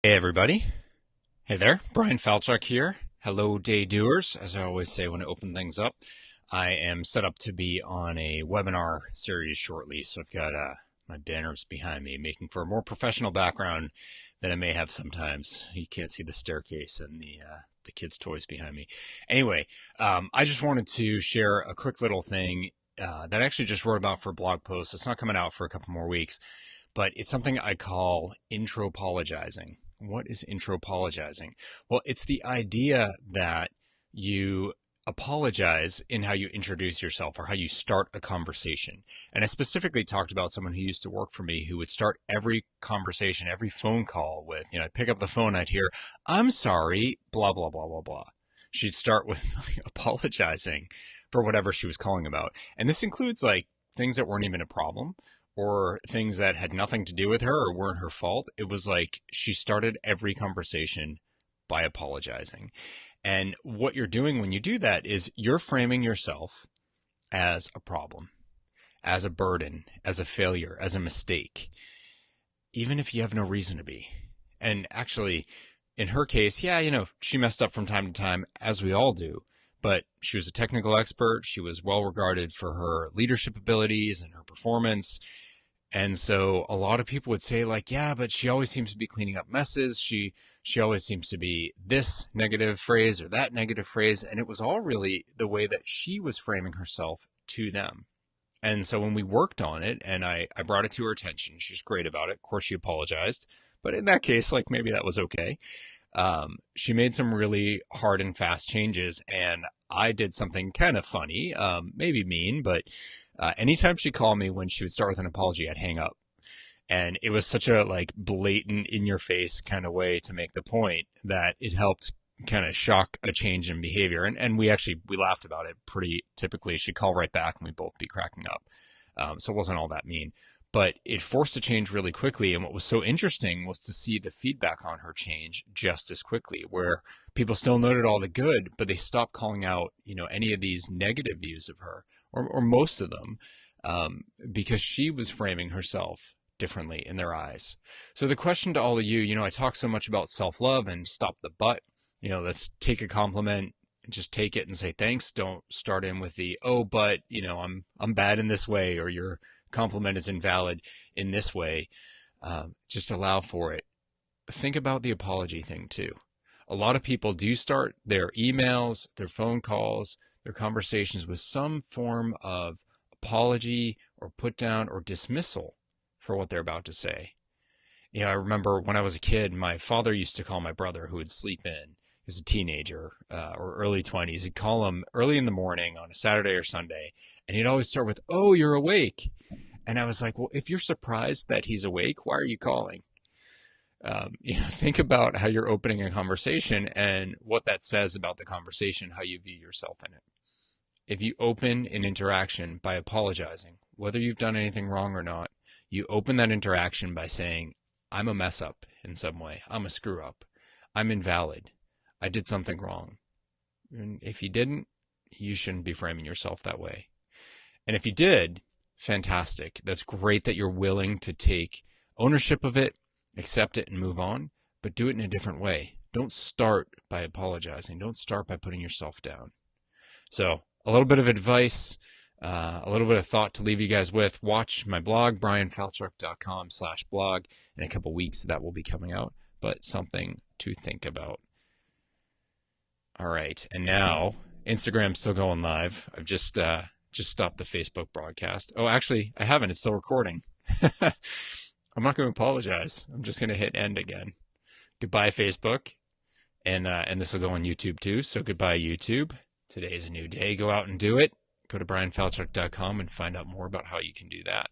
Hey everybody. Hey there. Brian Falchuk here. Hello day doers. As I always say when I open things up, I am set up to be on a webinar series shortly. So I've got my banners behind me, making for a more professional background than I may have sometimes. You can't see the staircase and the kids' toys behind me. Anyway, I just wanted to share a quick little thing that I actually just wrote about for a blog post. It's not coming out for a couple more weeks, but it's something I call intropologizing. What is intropologizing? Well, it's the idea that you apologize in how you introduce yourself or how you start a conversation. And I specifically talked about someone who used to work for me who would start every conversation, every phone call with, I'd pick up the phone, I'd hear, "I'm sorry, blah, blah, blah, blah, blah." She'd start with apologizing for whatever she was calling about. And this includes like things that weren't even a problem or things that had nothing to do with her or weren't her fault. It was like she started every conversation by apologizing. And what you're doing when you do that is you're framing yourself as a problem, as a burden, as a failure, as a mistake, even if you have no reason to be. And actually, in her case, yeah, she messed up from time to time, as we all do. But she was a technical expert. She was well regarded for her leadership abilities and her performance. And so a lot of people would say like, yeah, but she always seems to be cleaning up messes. She always seems to be this negative phrase or that negative phrase. And it was all really the way that she was framing herself to them. And so when we worked on it and I brought it to her attention, she was great about it. Of course, she apologized. But in that case, like maybe that was okay. She made some really hard and fast changes, and I did something kind of funny, maybe mean, but anytime she called me when she would start with an apology, I'd hang up. And it was such a like blatant in your face kind of way to make the point that it helped kind of shock a change in behavior. And we laughed about it pretty typically. She'd call right back and we'd both be cracking up. So it wasn't all that mean. But it forced a change really quickly. And what was so interesting was to see the feedback on her change just as quickly, where people still noted all the good, but they stopped calling out, any of these negative views of her, or most of them, because she was framing herself differently in their eyes. So the question to all of you, I talk so much about self-love and stop the but. Let's take a compliment and just take it and say thanks. Don't start in with the, oh, but, I'm bad in this way, or your compliment is invalid in this way. Just allow for it. Think about the apology thing too. A lot of people do start their emails, their phone calls, their conversations with some form of apology or put down or dismissal for what they're about to say. I remember when I was a kid, my father used to call my brother who would sleep in. He was a teenager or early 20s. He'd call him early in the morning on a Saturday or Sunday, and he'd always start with, "Oh, you're awake." And I was like, well, if you're surprised that he's awake, why are you calling? Think about how you're opening a conversation and what that says about the conversation, how you view yourself in it. If you open an interaction by apologizing, whether you've done anything wrong or not, you open that interaction by saying, I'm a mess up in some way. I'm a screw up. I'm invalid. I did something wrong. And if you didn't, you shouldn't be framing yourself that way. And if you did, fantastic. That's great that you're willing to take ownership of it, accept it, and move on, but do it in a different way. Don't start by apologizing. Don't start by putting yourself down. So a little bit of advice, a little bit of thought to leave you guys with. Watch my blog, brianfalchuk.com/blog. In a couple weeks, that will be coming out, but something to think about. All right. And now Instagram's still going live. I've just stopped the Facebook broadcast. Oh, actually, I haven't. It's still recording. I'm not going to apologize. I'm just going to hit end again. Goodbye, Facebook. And this will go on YouTube too. So goodbye, YouTube. Today is a new day. Go out and do it. Go to brianfalchuk.com and find out more about how you can do that.